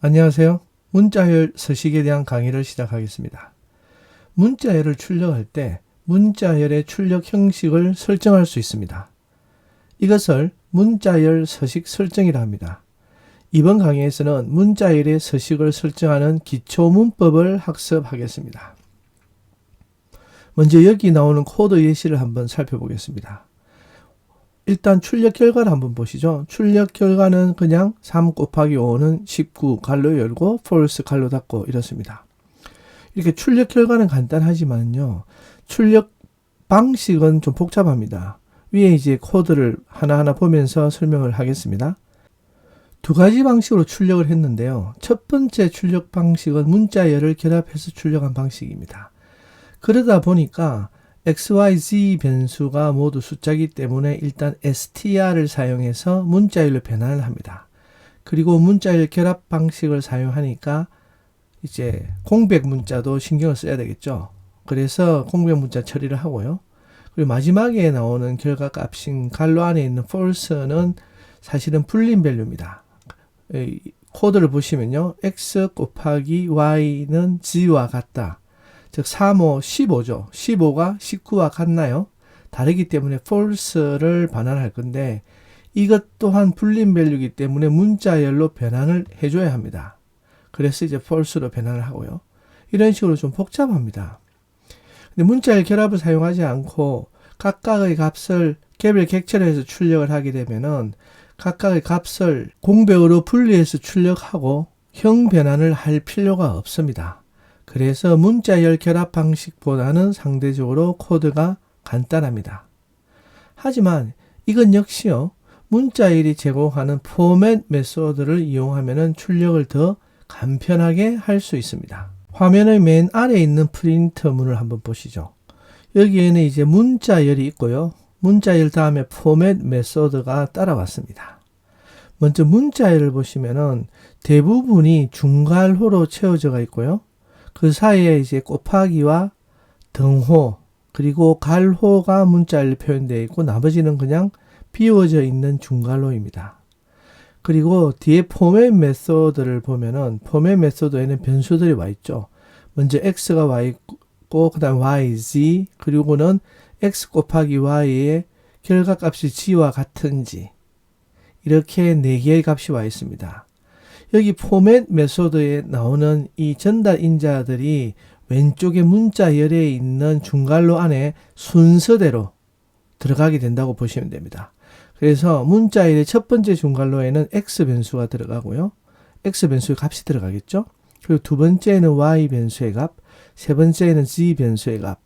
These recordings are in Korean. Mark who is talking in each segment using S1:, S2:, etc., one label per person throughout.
S1: 안녕하세요. 문자열 서식에 대한 강의를 시작하겠습니다. 문자열을 출력할 때 문자열의 출력 형식을 설정할 수 있습니다. 이것을 문자열 서식 설정이라 합니다. 이번 강의에서는 문자열의 서식을 설정하는 기초 문법을 학습하겠습니다. 먼저 여기 나오는 코드 예시를 한번 살펴보겠습니다. 일단 출력 결과를 한번 보시죠. 출력 결과는 그냥 3 곱하기 5는 19 갈로 열고 false 갈로 닫고 이렇습니다. 이렇게 출력 결과는 간단하지만요. 출력 방식은 좀 복잡합니다. 위에 이제 코드를 하나하나 보면서 설명을 하겠습니다. 두 가지 방식으로 출력을 했는데요. 첫 번째 출력 방식은 문자열을 결합해서 출력한 방식입니다. 그러다 보니까 XYZ 변수가 모두 숫자이기 때문에 일단 str를 사용해서 문자열로 변환을 합니다. 그리고 문자열 결합 방식을 사용하니까 이제 공백 문자도 신경을 써야 되겠죠. 그래서 공백 문자 처리를 하고요. 그리고 마지막에 나오는 결과 값인 갈로 안에 있는 false는 사실은 불림 밸류입니다. 코드를 보시면요. x 곱하기 y는 g와 같다. 즉 3, 5, 15죠. 15가 19와 같나요? 다르기 때문에 false를 반환할 건데 이것 또한 불림 밸류이기 때문에 문자열로 변환을 해줘야 합니다. 그래서 이제 false로 변환을 하고요. 이런 식으로 좀 복잡합니다. 근데 문자열 결합을 사용하지 않고 각각의 값을 개별 객체로 해서 출력을 하게 되면은 각각의 값을 공백으로 분리해서 출력하고 형 변환을 할 필요가 없습니다. 그래서 문자열 결합 방식보다는 상대적으로 코드가 간단합니다. 하지만 이건 역시요. 문자열이 제공하는 포맷 메소드를 이용하면 출력을 더 간편하게 할 수 있습니다. 화면의 맨 아래에 있는 프린트문을 한번 보시죠. 여기에는 이제 문자열이 있고요. 문자열 다음에 포맷 메소드가 따라왔습니다. 먼저 문자열을 보시면은 대부분이 중괄호로 채워져 있고요. 그 사이에 이제 곱하기와 등호 그리고 갈호가 문자열로 표현되어 있고 나머지는 그냥 비워져 있는 중괄호입니다. 그리고 뒤에 포맷 메소드를 보면은 포맷 메소드에는 변수들이 와 있죠. 먼저 x가 와 있고 그다음 y, z 그리고는 x 곱하기 y의 결과값이 g와 같은지 이렇게 4개의 값이 와 있습니다. 여기 포맷 메소드에 나오는 이 전달 인자들이 왼쪽에 문자열에 있는 중괄호 안에 순서대로 들어가게 된다고 보시면 됩니다. 그래서 문자열의 첫 번째 중괄호에는 x 변수가 들어가고요. x 변수의 값이 들어가겠죠. 그리고 두 번째에는 y 변수의 값, 세 번째에는 z 변수의 값,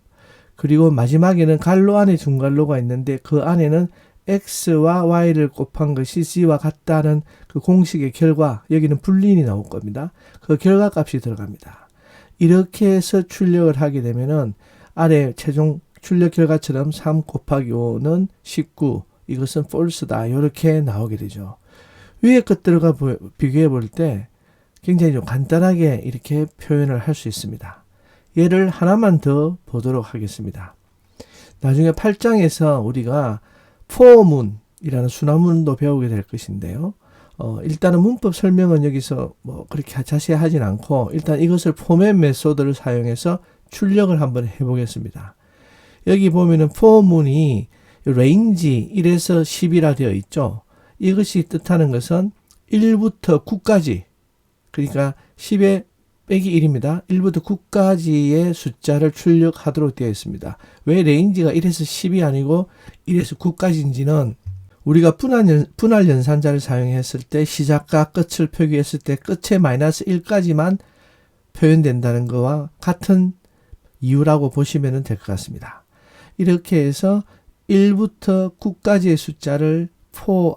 S1: 그리고 마지막에는 갈로 안에 중괄호가 있는데 그 안에는 x와 y를 곱한 것이 g와 같다는 그 공식의 결과, 여기는 불린이 나올 겁니다. 그 결과 값이 들어갑니다. 이렇게 해서 출력을 하게 되면은 아래 최종 출력 결과처럼 3 곱하기 5는 19, 이것은 false다. 이렇게 나오게 되죠. 위에 것들과 비교해 볼 때 굉장히 좀 간단하게 이렇게 표현을 할 수 있습니다. 예를 하나만 더 보도록 하겠습니다. 나중에 8장에서 우리가 for문이라는 순화문도 배우게 될 것인데요. 일단은 문법 설명은 여기서 뭐 그렇게 자세히 하진 않고 일단 이것을 포맷 메소드를 사용해서 출력을 한번 해보겠습니다. 여기 보면은 for문이 range 1에서 10이라 되어 있죠. 이것이 뜻하는 것은 1부터 9까지 그러니까 10에 빼기 1입니다. 1부터 9까지의 숫자를 출력하도록 되어 있습니다. 왜 레인지가 1에서 10이 아니고 1에서 9까지인지는 우리가 분할 연산자를 사용했을 때 시작과 끝을 표기했을 때 끝에 마이너스 1까지만 표현된다는 것과 같은 이유라고 보시면 될 것 같습니다. 이렇게 해서 1부터 9까지의 숫자를 for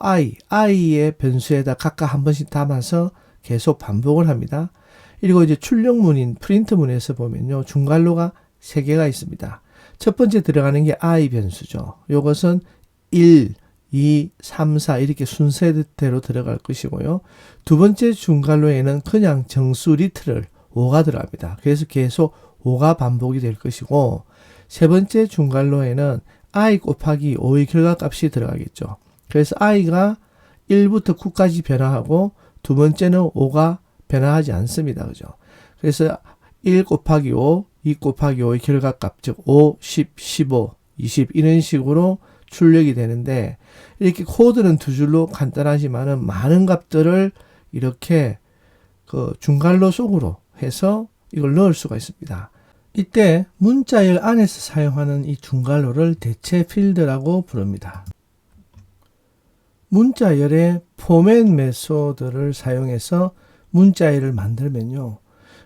S1: i의 변수에다 각각 한 번씩 담아서 계속 반복을 합니다. 그리고 이제 출력문인 프린트문에서 보면요. 중괄호가 3개가 있습니다. 첫 번째 들어가는 게 i 변수죠. 이것은 1, 2, 3, 4 이렇게 순서대로 들어갈 것이고요. 두 번째 중괄호에는 그냥 정수 리트럴 5가 들어갑니다. 그래서 계속 5가 반복이 될 것이고 세 번째 중괄호에는 i 곱하기 5의 결과값이 들어가겠죠. 그래서 i가 1부터 9까지 변화하고 두 번째는 5가 변화하지 않습니다. 그죠? 그래서 1 곱하기 5, 2 곱하기 5의 결과값, 즉 5, 10, 15, 20 이런 식으로 출력이 되는데, 이렇게 코드는 두 줄로 간단하지만은 많은 값들을 이렇게 그 중괄호 속으로 해서 이걸 넣을 수가 있습니다. 이때 문자열 안에서 사용하는 이 중괄호를 대체 필드라고 부릅니다. 문자열의 포맷 메소드를 사용해서 문자열을 만들면요,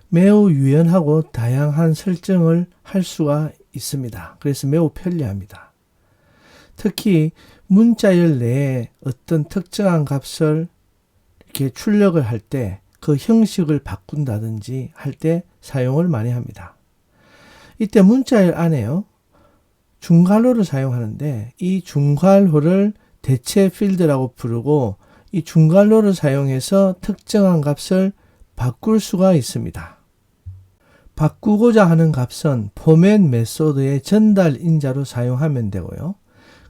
S1: 매우 유연하고 다양한 설정을 할 수가 있습니다. 그래서 매우 편리합니다. 특히 문자열 내에 어떤 특정한 값을 이렇게 출력을 할 때 그 형식을 바꾼다든지 할 때 사용을 많이 합니다. 이때 문자열 안에요, 중괄호를 사용하는데 이 중괄호를 대체 필드라고 부르고, 이 중괄호를 사용해서 특정한 값을 바꿀 수가 있습니다. 바꾸고자 하는 값은 포맷 메소드의 전달 인자로 사용하면 되고요.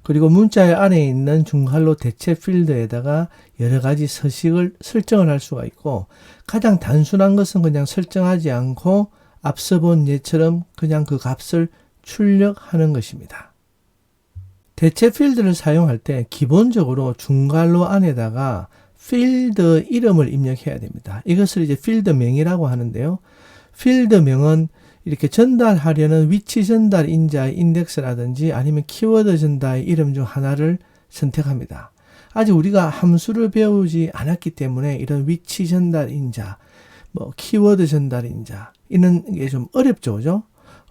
S1: 그리고 문자열 안에 있는 중괄호 대체 필드에다가 여러 가지 서식을 설정을 할 수가 있고, 가장 단순한 것은 그냥 설정하지 않고 앞서 본 예처럼 그냥 그 값을 출력하는 것입니다. 대체 필드를 사용할 때 기본적으로 중괄호 안에다가 필드 이름을 입력해야 됩니다. 이것을 이제 필드명이라고 하는데요. 필드명은 이렇게 전달하려는 위치 전달 인자의 인덱스라든지 아니면 키워드 전달의 이름 중 하나를 선택합니다. 아직 우리가 함수를 배우지 않았기 때문에 이런 위치 전달 인자, 키워드 전달 인자, 이런 게 좀 어렵죠, 그죠?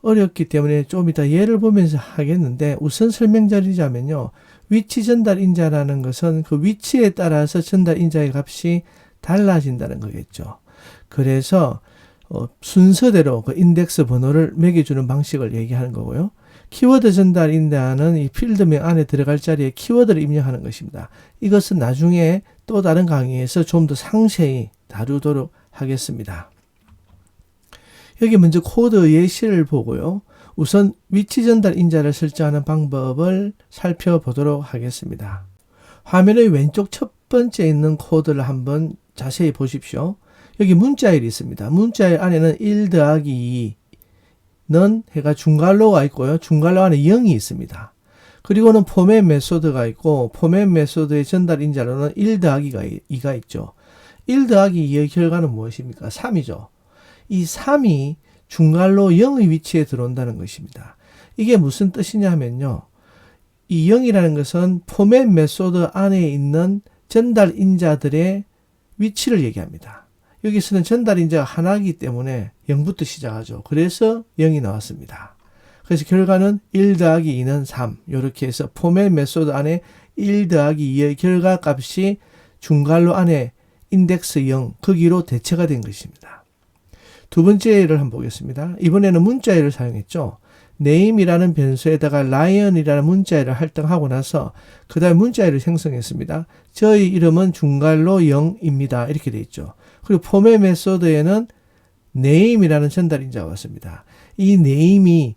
S1: 어렵기 때문에 좀 이따 예를 보면서 하겠는데, 우선 설명드리자면요, 위치 전달 인자라는 것은 그 위치에 따라서 전달 인자의 값이 달라진다는 거겠죠. 그래서 순서대로 그 인덱스 번호를 매겨주는 방식을 얘기하는 거고요. 키워드 전달 인자는 이 필드명 안에 들어갈 자리에 키워드를 입력하는 것입니다. 이것은 나중에 또 다른 강의에서 좀 더 상세히 다루도록 하겠습니다. 여기 먼저 코드 예시를 보고요. 우선 위치 전달 인자를 설정하는 방법을 살펴보도록 하겠습니다. 화면의 왼쪽 첫 번째 있는 코드를 한번 자세히 보십시오. 여기 문자열이 있습니다. 문자열 안에는 1 더하기 2는 해가 중괄호가 있고요. 중괄호 안에 0이 있습니다. 그리고는 포맷 메소드가 있고, 포맷 메소드의 전달 인자로는 1 더하기 2가 있죠. 1 더하기 2의 결과는 무엇입니까? 3이죠. 이 3이 중괄호 0의 위치에 들어온다는 것입니다. 이게 무슨 뜻이냐면요, 이 0이라는 것은 포맷 메소드 안에 있는 전달 인자들의 위치를 얘기합니다. 여기서는 전달 인자가 하나이기 때문에 0부터 시작하죠. 그래서 0이 나왔습니다. 그래서 결과는 1 더하기 2는 3. 이렇게 해서 포맷 메소드 안에 1 더하기 2의 결과 값이 중괄호 안에 인덱스 0, 거기로 대체가 된 것입니다. 두 번째 예를 한번 보겠습니다. 이번에는 문자열을 사용했죠. name이라는 변수에다가 lion이라는 문자열을 할당하고 나서 그 다음에 문자열을 생성했습니다. 저희 이름은 중괄호 0입니다. 이렇게 돼 있죠. 그리고 포맷 메소드에는 name이라는 전달 인자가 왔습니다. 이 name이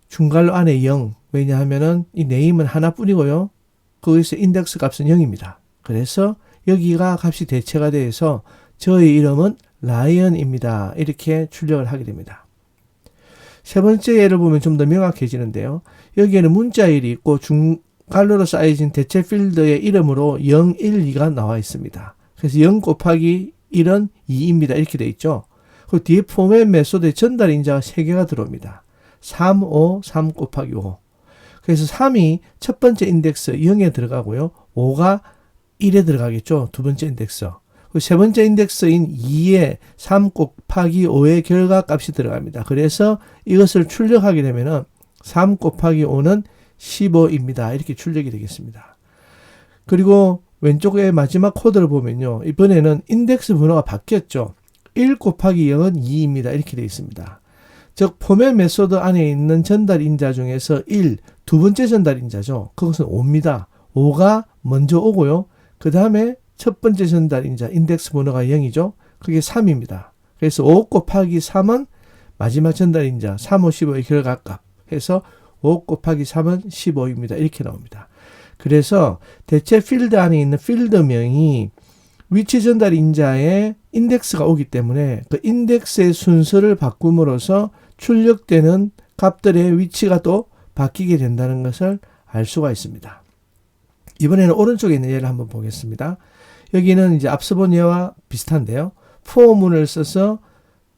S1: 중괄호 안에 0, 왜냐하면은 이 name은 하나뿐이고요. 거기서 인덱스 값은 0입니다. 그래서 여기가 값이 대체가 돼서 저희 이름은 lion입니다. 이렇게 출력을 하게 됩니다. 세 번째 예를 보면 좀 더 명확해지는데요. 여기에는 문자열이 있고 중괄호로 쌓여진 대체 필드의 이름으로 0, 1, 2가 나와 있습니다. 그래서 0 곱하기 1은 2입니다. 이렇게 돼 있죠. 그 뒤에 포맷 메소드의 전달 인자가 3개가 들어옵니다. 3, 5, 3 곱하기 5. 그래서 3이 첫 번째 인덱스 0에 들어가고요. 5가 1에 들어가겠죠. 두 번째 인덱스. 세 번째 인덱스인 2에 3 곱하기 5의 결과 값이 들어갑니다. 그래서 이것을 출력하게 되면은 3 곱하기 5는 15입니다. 이렇게 출력이 되겠습니다. 그리고 왼쪽에 마지막 코드를 보면요. 이번에는 인덱스 번호가 바뀌었죠. 1 곱하기 0은 2입니다. 이렇게 되어 있습니다. 즉 포맷 메소드 안에 있는 전달 인자 중에서 1, 두 번째 전달 인자죠. 그것은 5입니다. 5가 먼저 오고요. 그 다음에 첫 번째 전달 인자 인덱스 번호가 0이죠. 그게 3입니다. 그래서 5 곱하기 3은 마지막 전달 인자 3, 5, 15의 결과값 해서 5 곱하기 3은 15입니다. 이렇게 나옵니다. 그래서 대체 필드 안에 있는 필드명이 위치 전달 인자에 인덱스가 오기 때문에 그 인덱스의 순서를 바꿈으로써 출력되는 값들의 위치가 또 바뀌게 된다는 것을 알 수가 있습니다. 이번에는 오른쪽에 있는 예를 한번 보겠습니다. 여기는 이제 앞서 본 예와 비슷한데요. 포문을 써서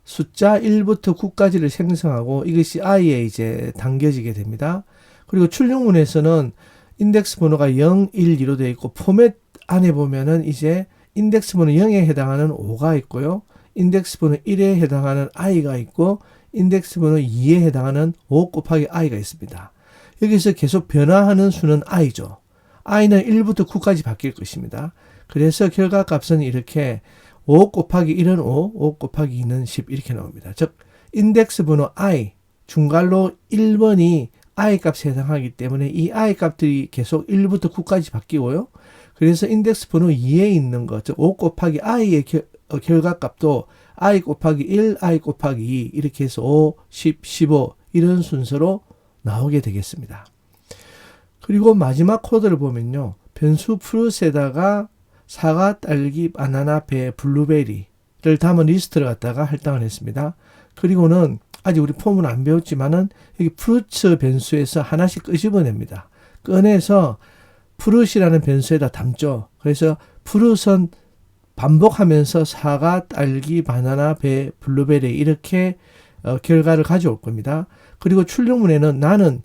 S1: 숫자 1부터 9까지를 생성하고 이것이 i에 이제 담겨지게 됩니다. 그리고 출력문에서는 인덱스 번호가 0, 1, 2로 되어 있고 포맷 안에 보면은 이제 인덱스 번호 0에 해당하는 5가 있고요. 인덱스 번호 1에 해당하는 i가 있고 인덱스 번호 2에 해당하는 5 곱하기 i가 있습니다. 여기서 계속 변화하는 수는 i죠. i는 1부터 9까지 바뀔 것입니다. 그래서 결과값은 이렇게 5 곱하기 1은 5, 5 곱하기 2는 10 이렇게 나옵니다. 즉 인덱스 번호 i, 중괄호 1번이 i 값에 해당하기 때문에 이 i 값들이 계속 1부터 9까지 바뀌고요. 그래서 인덱스 번호 2에 있는 것, 즉 5 곱하기 i의 결과값도 i 곱하기 1, i 곱하기 2 이렇게 해서 5, 10, 15 이런 순서로 나오게 되겠습니다. 그리고 마지막 코드를 보면요. 변수 프루트에다가 사과, 딸기, 바나나, 배, 블루베리를 담은 리스트를 갖다가 할당을 했습니다. 그리고는 아직 우리 폼은 안 배웠지만은 여기 프루트 변수에서 하나씩 끄집어냅니다. 꺼내서 프루트이라는 변수에다 담죠. 그래서 프루트은 반복하면서 사과, 딸기, 바나나, 배, 블루베리 이렇게 결과를 가져올 겁니다. 그리고 출력문에는 나는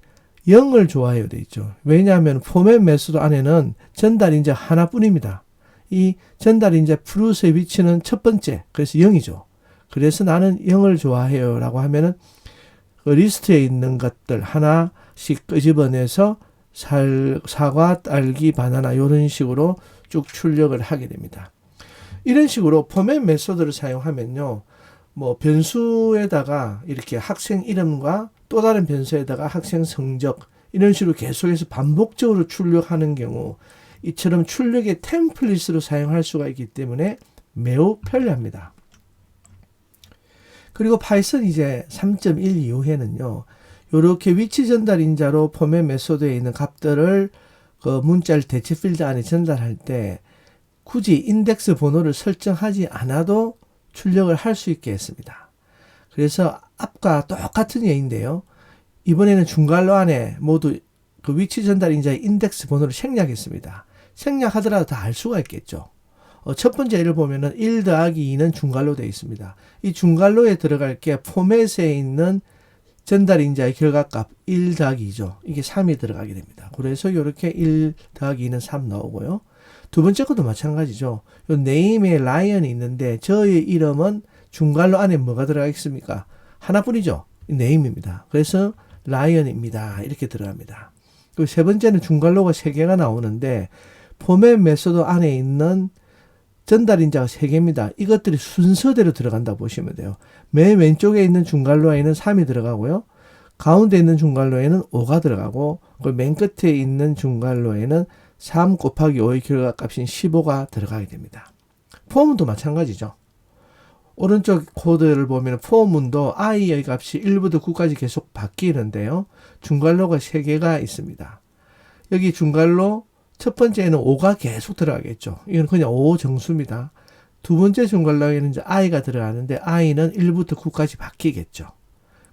S1: 0을 좋아해요 돼 있죠. 왜냐하면 포맷 메소드 안에는 전달인자 하나뿐입니다. 이 전달인자 프루트의 위치는 첫 번째, 그래서 0이죠. 그래서 나는 0을 좋아해요 라고 하면은 그 리스트에 있는 것들 하나씩 끄집어내서 사과, 딸기, 바나나 이런 식으로 쭉 출력을 하게 됩니다. 이런 식으로 포맷 메소드를 사용하면요. 뭐 변수에다가 이렇게 학생 이름과 또 다른 변수에다가 학생 성적 이런 식으로 계속해서 반복적으로 출력하는 경우 이처럼 출력의 템플릿으로 사용할 수가 있기 때문에 매우 편리합니다. 그리고 파이썬 이제 3.1 이후에는요. 이렇게 위치 전달 인자로 포맷 메소드에 있는 값들을 그 문자를 대체 필드 안에 전달할 때 굳이 인덱스 번호를 설정하지 않아도 출력을 할 수 있게 했습니다. 그래서 앞과 똑같은 예인데요. 이번에는 중괄호 안에 모두 그 위치 전달 인자의 인덱스 번호를 생략했습니다. 생략하더라도 다 알 수가 있겠죠. 첫 번째 예를 보면은 1 더하기 2는 중괄호 되어 있습니다. 이 중괄호에 들어갈 게 포맷에 있는 전달 인자의 결과값 1 더하기 2죠. 이게 3이 들어가게 됩니다. 그래서 이렇게 1 더하기 2는 3 나오고요. 두 번째 것도 마찬가지죠. 요 네임에 라이언이 있는데 저의 이름은 중괄호 안에 뭐가 들어가 있습니까? 하나뿐이죠. 네임입니다. 그래서 라이언입니다. 이렇게 들어갑니다. 그리고 세 번째는 중괄호가 3개가 나오는데 포맷 메소드 안에 있는 전달 인자가 3개입니다. 이것들이 순서대로 들어간다고 보시면 돼요. 맨 왼쪽에 있는 중괄호에는 3이 들어가고요. 가운데 있는 중괄호에는 5가 들어가고 그리고 맨 끝에 있는 중괄호에는 3 곱하기 5의 결과값인 15가 들어가게 됩니다. 포문도 마찬가지죠. 오른쪽 코드를 보면 포문도 i의 값이 1부터 9까지 계속 바뀌는데요. 중괄호가 3개가 있습니다. 여기 중괄호 첫 번째에는 5가 계속 들어가겠죠. 이건 그냥 5 정수입니다. 두 번째 중괄호에는 이제 i가 들어가는데 i는 1부터 9까지 바뀌겠죠.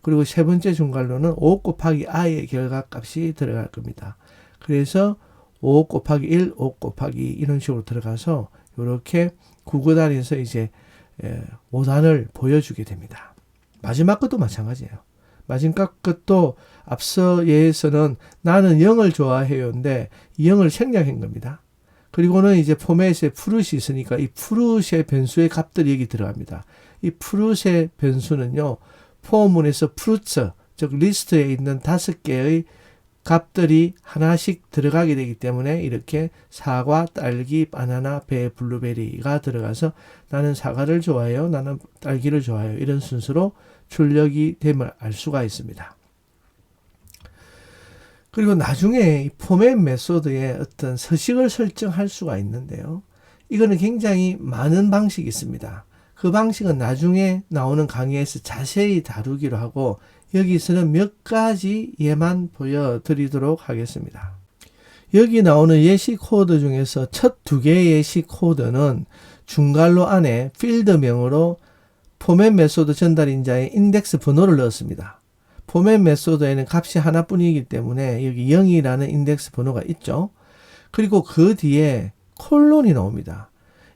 S1: 그리고 세 번째 중괄호는 5 곱하기 i의 결과값이 들어갈 겁니다. 그래서 5 곱하기 1, 5 곱하기 2 이런 식으로 들어가서 이렇게 구구단에서 이제 5단을 보여주게 됩니다. 마지막 것도 마찬가지예요. 마지막 것도 앞서 예에서는 나는 0을 좋아해요인데 0을 생략한 겁니다. 그리고는 이제 포맷에 프루트이 있으니까 이 프루트의 변수의 값들이 여기 들어갑니다. 이 프루트의 변수는요. 포문에서 프루트, 즉 리스트에 있는 5개의 값들이 하나씩 들어가게 되기 때문에 이렇게 사과, 딸기, 바나나, 배, 블루베리가 들어가서 나는 사과를 좋아해요. 나는 딸기를 좋아해요. 이런 순서로 출력이 됨을 알 수가 있습니다. 그리고 나중에 이 포맷 메소드에 어떤 서식을 설정할 수가 있는데요. 이거는 굉장히 많은 방식이 있습니다. 그 방식은 나중에 나오는 강의에서 자세히 다루기로 하고 여기서는 몇 가지 예만 보여드리도록 하겠습니다. 여기 나오는 예시 코드 중에서 첫 2개의 예시 코드는 중괄호 안에 필드명으로 포맷 메소드 전달인자의 인덱스 번호를 넣었습니다. 포맷 메소드에는 값이 하나뿐이기 때문에 여기 0이라는 인덱스 번호가 있죠. 그리고 그 뒤에 콜론이 나옵니다.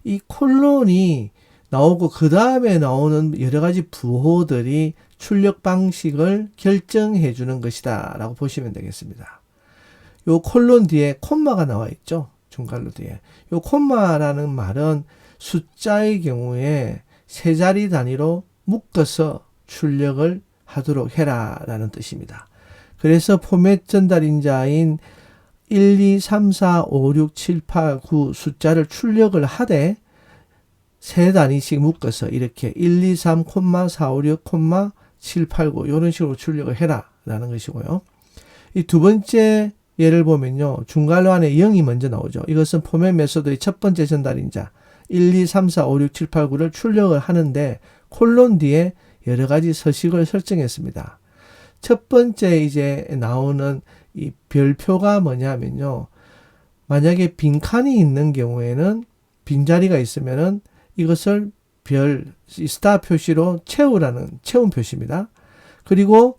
S1: 이 콜론이 나오고 그 다음에 나오는 여러 가지 부호들이 출력 방식을 결정해 주는 것이다 라고 보시면 되겠습니다. 요 콜론 뒤에 콤마가 나와 있죠. 중괄호 뒤에. 요 콤마라는 말은 숫자의 경우에 세 자리 단위로 묶어서 출력을 하도록 해라 라는 뜻입니다. 그래서 포맷 전달인자인 1, 2, 3, 4, 5, 6, 7, 8, 9 숫자를 출력을 하되 세 단위씩 묶어서 이렇게 1, 2, 3, 4, 5, 6, 7, 8, 9 이런 식으로 출력을 해라 라는 것이고요. 이 두 번째 예를 보면요. 중괄호 안에 0이 먼저 나오죠. 이것은 포맷 메소드의 첫 번째 전달인자 1, 2, 3, 4, 5, 6, 7, 8, 9를 출력을 하는데 콜론 뒤에 여러 가지 서식을 설정했습니다. 첫 번째 이제 나오는 이 별표가 뭐냐면요. 만약에 빈칸이 있는 경우에는 빈자리가 있으면은 이것을 스타 표시로 채우라는 채움 표시입니다. 그리고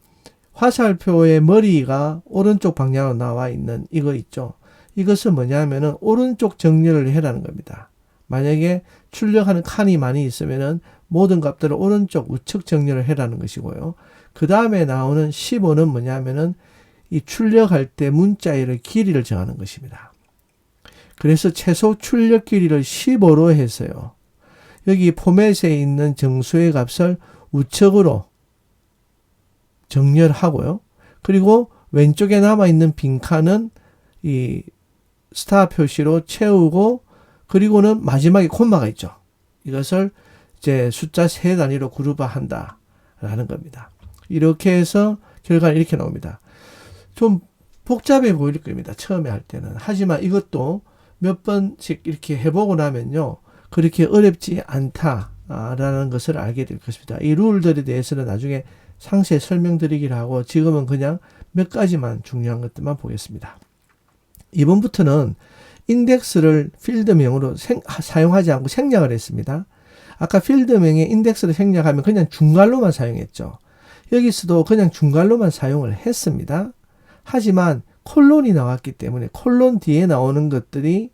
S1: 화살표의 머리가 오른쪽 방향으로 나와 있는 이거 있죠. 이것은 뭐냐면은 오른쪽 정렬을 해라는 겁니다. 만약에 출력하는 칸이 많이 있으면은 모든 값들을 오른쪽 우측 정렬을 해라는 것이고요. 그 다음에 나오는 15는 뭐냐면은 이 출력할 때 문자의 길이를 정하는 것입니다. 그래서 최소 출력 길이를 15로 해서요. 여기 포맷에 있는 정수의 값을 우측으로 정렬하고요. 그리고 왼쪽에 남아있는 빈칸은 이 스타 표시로 채우고 그리고는 마지막에 콤마가 있죠. 이것을 이제 숫자 세 단위로 그룹화한다 라는 겁니다. 이렇게 해서 결과는 이렇게 나옵니다. 좀 복잡해 보일 겁니다. 처음에 할 때는. 하지만 이것도 몇 번씩 이렇게 해보고 나면요. 그렇게 어렵지 않다라는 것을 알게 될 것입니다. 이 룰들에 대해서는 나중에 상세히 설명드리기로 하고 지금은 그냥 몇 가지만 중요한 것들만 보겠습니다. 이번부터는 인덱스를 필드명으로 사용하지 않고 생략을 했습니다. 아까 필드명에 인덱스를 생략하면 그냥 중괄호만 사용했죠. 여기서도 그냥 중괄호만 사용을 했습니다. 하지만 콜론이 나왔기 때문에 콜론 뒤에 나오는 것들이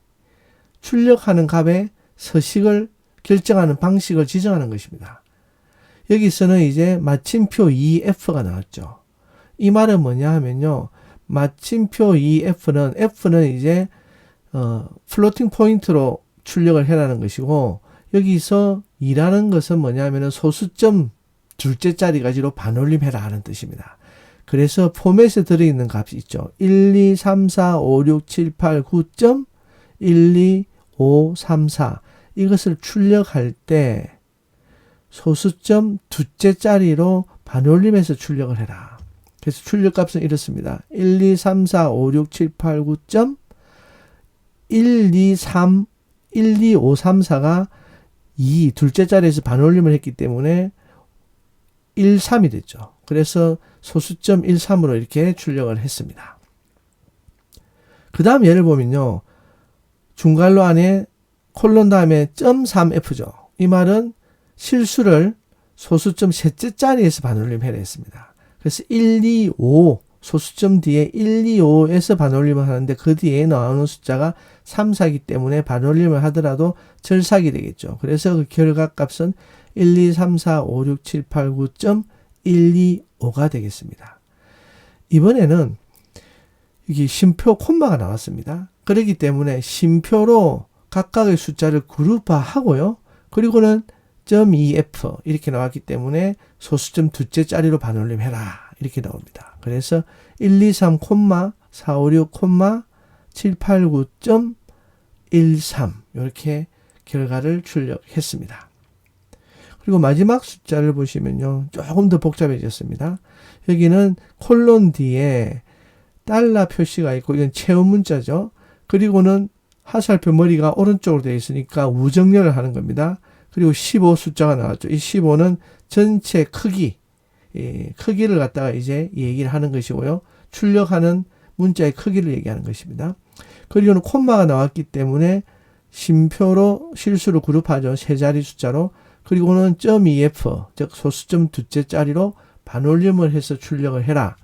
S1: 출력하는 값의 서식을 결정하는 방식을 지정하는 것입니다. 여기서는 이제 마침표 EF가 나왔죠. 이 말은 뭐냐 하면요. 마침표 EF는 F는 이제 플로팅 포인트로 출력을 해라는 것이고 여기서 2라는 것은 뭐냐면은 소수점 둘째 자리 가지로 반올림해라 하는 뜻입니다. 그래서 포맷에 들어있는 값이 있죠. 1, 2, 3, 4, 5, 6, 7, 8, 9점 1, 2, 5, 3, 4 이것을 출력할 때 소수점 두째 자리로 반올림해서 출력을 해라. 그래서 출력값은 이렇습니다. 1, 2, 3, 4, 5, 6, 7, 8, 9점 1, 2, 3, 1, 2, 5, 3, 4가 2 둘째 자리에서 반올림을 했기 때문에 1, 3이 됐죠. 그래서 소수점 1, 3으로 이렇게 출력을 했습니다. 그 다음 예를 보면요. 중괄호 안에 콜론 다음에 .3f죠. 이 말은 실수를 소수점 셋째 자리에서 반올림해라 했습니다. 그래서 1, 2, 5 소수점 뒤에 1, 2, 5에서 반올림을 하는데 그 뒤에 나오는 숫자가 3, 4이기 때문에 반올림을 하더라도 절삭이 되겠죠. 그래서 그 결과값은 1, 2, 3, 4, 5, 6, 7, 8, 9점 1, 2, 5가 되겠습니다. 이번에는 이게 쉼표 콤마가 나왔습니다. 그렇기 때문에 쉼표로 각각의 숫자를 그룹화하고요. 그리고는 .2f 이렇게 나왔기 때문에 소수점 두째 자리로 반올림해라 이렇게 나옵니다. 그래서 1, 2, 3, 4, 5, 6, 7, 8, 9.13 이렇게 결과를 출력했습니다. 그리고 마지막 숫자를 보시면요. 조금 더 복잡해졌습니다. 여기는 콜론 뒤에 달러 표시가 있고 이건 채움 문자죠. 그리고는 화살표 머리가 오른쪽으로 되어 있으니까 우정렬을 하는 겁니다. 그리고 15 숫자가 나왔죠. 이 15는 전체 크기를 갖다가 이제 얘기를 하는 것이고요. 출력하는 문자의 크기를 얘기하는 것입니다. 그리고는 콤마가 나왔기 때문에 쉼표로 실수로 그룹하죠. 세 자리 숫자로. 그리고는 .ef, 즉 소수점 두째 자리로 반올림을 해서 출력을 해라.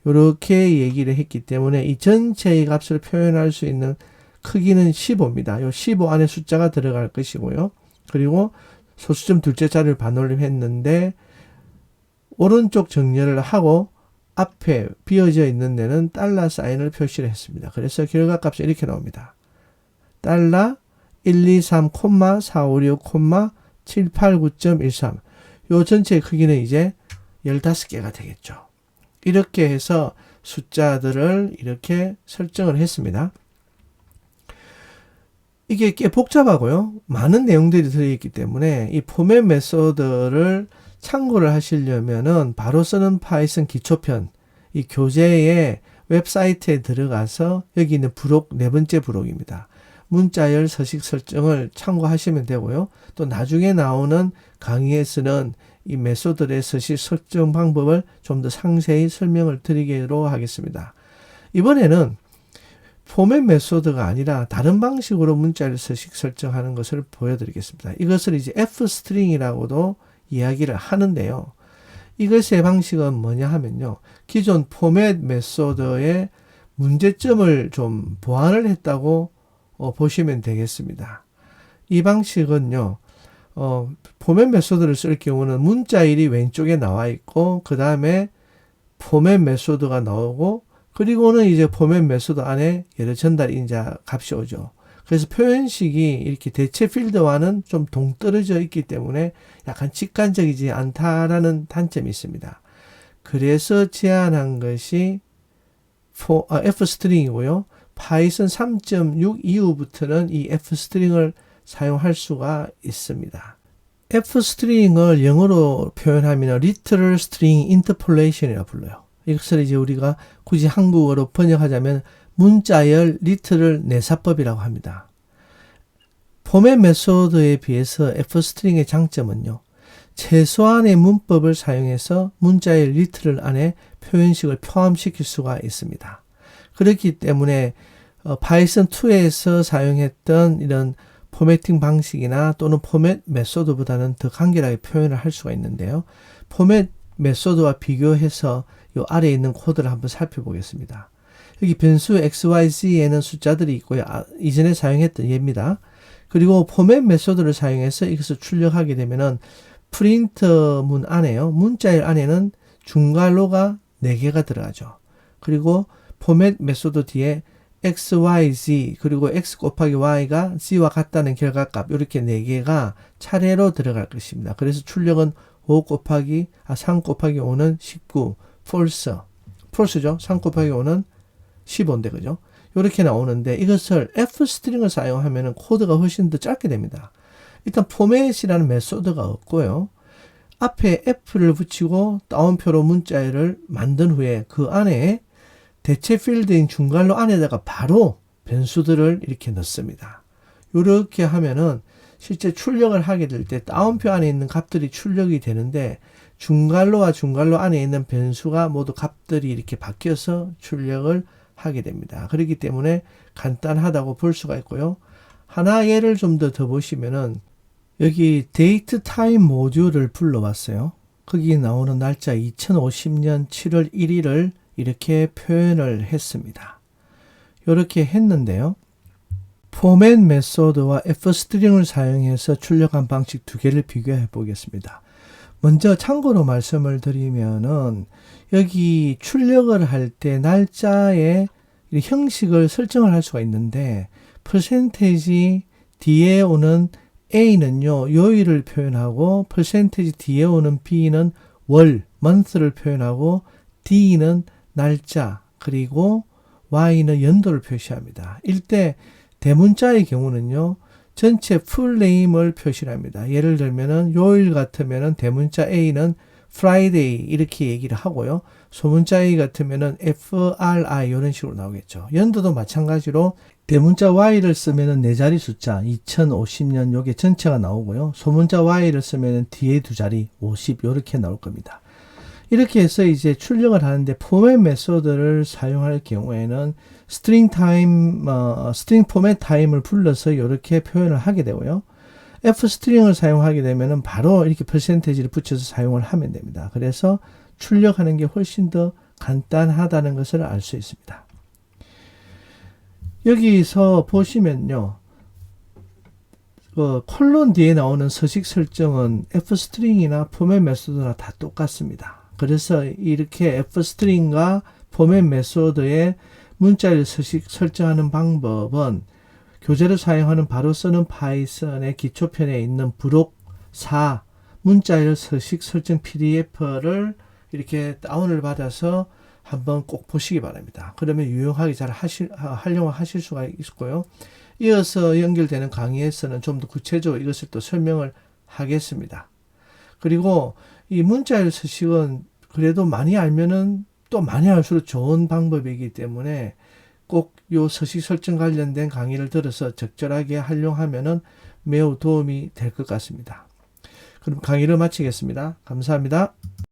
S1: 이렇게 얘기를 했기 때문에 이 전체의 값을 표현할 수 있는 크기는 15입니다. 요 15 안에 숫자가 들어갈 것이고요. 그리고 소수점 둘째 자리를 반올림 했는데 오른쪽 정렬을 하고 앞에 비어져 있는 데는 달러 사인을 표시를 했습니다. 그래서 결과값이 이렇게 나옵니다. 달러 123, 456, 789.13. 요 전체의 크기는 이제 15개가 되겠죠. 이렇게 해서 숫자들을 이렇게 설정을 했습니다. 이게 꽤 복잡하고요. 많은 내용들이 들어있기 때문에 이 포맷 메소드를 참고를 하시려면은 바로 쓰는 파이썬 기초편, 이 교재의 웹사이트에 들어가서 여기 있는 부록, 네 번째 부록입니다. 문자열 서식 설정을 참고하시면 되고요. 또 나중에 나오는 강의에서는 이 메소드의 서식 설정 방법을 좀 더 상세히 설명을 드리기로 하겠습니다. 이번에는 포맷 메소드가 아니라 다른 방식으로 문자열 서식 설정하는 것을 보여드리겠습니다. 이것을 이제 fstring이라고도 이야기를 하는데요. 이것의 방식은 뭐냐 하면요. 기존 포맷 메소드의 문제점을 좀 보완을 했다고 보시면 되겠습니다. 이 방식은요. 포맷 메소드를 쓸 경우는 문자일이 왼쪽에 나와 있고 그 다음에 포맷 메소드가 나오고 그리고는 이제 포맷 메소드 안에 여러 전달 인자 값이 오죠. 그래서 표현식이 이렇게 대체 필드와는 좀 동떨어져 있기 때문에 약간 직관적이지 않다라는 단점이 있습니다. 그래서 제안한 것이 fstring이고요. 파이썬 3.6 이후부터는 이 fstring을 사용할 수가 있습니다. fstring을 영어로 표현하면 literal string interpolation이라고 불러요. 이것을 이제 우리가 굳이 한국어로 번역하자면 문자열 리트럴 내사법이라고 합니다. 포맷 메소드에 비해서 fstring의 장점은요. 최소한의 문법을 사용해서 문자열 리트럴 안에 표현식을 포함시킬 수가 있습니다. 그렇기 때문에 파이썬 2에서 사용했던 이런 포매팅 방식이나 또는 포맷 메소드보다는 더 간결하게 표현을 할 수가 있는데요. 포맷 메소드와 비교해서 이 아래에 있는 코드를 한번 살펴보겠습니다. 여기 변수 xyz에는 숫자들이 있고요. 이전에 사용했던 예입니다. 그리고 포맷 메소드를 사용해서 이것을 출력하게 되면은 프린트 문 안에요. 문자일 안에는 중괄호가 4개가 들어가죠. 그리고 포맷 메소드 뒤에 xyz 그리고 x 곱하기 y가 z와 같다는 결과값 이렇게 4개가 차례로 들어갈 것입니다. 그래서 출력은 3 곱하기 5는 19 false죠. 3 곱하기 5는 15인데 그죠? 이렇게 나오는데 이것을 fstring을 사용하면 코드가 훨씬 더 짧게 됩니다. 일단 포맷이라는 메소드가 없고요. 앞에 f를 붙이고 따옴표로 문자열을 만든 후에 그 안에 대체 필드인 중괄호 안에다가 바로 변수들을 이렇게 넣습니다. 이렇게 하면은 실제 출력을 하게 될 때 따옴표 안에 있는 값들이 출력이 되는데 중괄호와 중괄호 안에 있는 변수가 모두 값들이 이렇게 바뀌어서 출력을 하게 됩니다. 그렇기 때문에 간단하다고 볼 수가 있고요. 하나 예를 좀 더 보시면은 여기 데이트 타임 모듈을 불러봤어요. 거기 나오는 날짜 2050년 7월 1일을 이렇게 표현을 했습니다. 이렇게 했는데요. 포맷 메소드와 fstring을 사용해서 출력한 방식 두 개를 비교해 보겠습니다. 먼저 참고로 말씀을 드리면은 여기 출력을 할 때 날짜의 형식을 설정을 할 수가 있는데 percentage 뒤에 오는 A는요, 요일을 표현하고 percentage 뒤에 오는 B는 월, month를 표현하고 D는 날짜, 그리고 Y는 연도를 표시합니다. 이때 대문자의 경우는요, 전체 풀네임을 표시합니다. 예를 들면은 요일 같으면은 대문자 A는 Friday 이렇게 얘기를 하고요. 소문자 A 같으면은 FRI 이런 식으로 나오겠죠. 연도도 마찬가지로 대문자 Y를 쓰면은 네 자리 숫자 2050년 요게 전체가 나오고요. 소문자 Y를 쓰면은 뒤에 두 자리 50 이렇게 나올 겁니다. 이렇게 해서 이제 출력을 하는데 포맷 메소드를 사용할 경우에는 스트링 포맷 타임을 불러서 이렇게 표현을 하게 되고요. F 스트링을 사용하게 되면은 바로 이렇게 퍼센테이지를 붙여서 사용을 하면 됩니다. 그래서 출력하는 게 훨씬 더 간단하다는 것을 알 수 있습니다. 여기서 보시면요. 콜론 뒤에 나오는 서식 설정은 F 스트링이나 포맷 메소드나 다 똑같습니다. 그래서 이렇게 F 스트링과 포맷 메소드의 문자열 서식 설정하는 방법은 교재를 사용하는 바로 쓰는 파이썬의 기초편에 있는 브록 4 문자열 서식 설정 PDF를 이렇게 다운을 받아서 한번 꼭 보시기 바랍니다. 그러면 유용하게 잘 활용하실 수가 있고요. 이어서 연결되는 강의에서는 좀 더 구체적으로 이것을 또 설명을 하겠습니다. 그리고 이 문자열 서식은 그래도 많이 알면은 또 많이 알수록 좋은 방법이기 때문에 꼭 요 서식 설정 관련된 강의를 들어서 적절하게 활용하면은 매우 도움이 될 것 같습니다. 그럼 강의를 마치겠습니다. 감사합니다.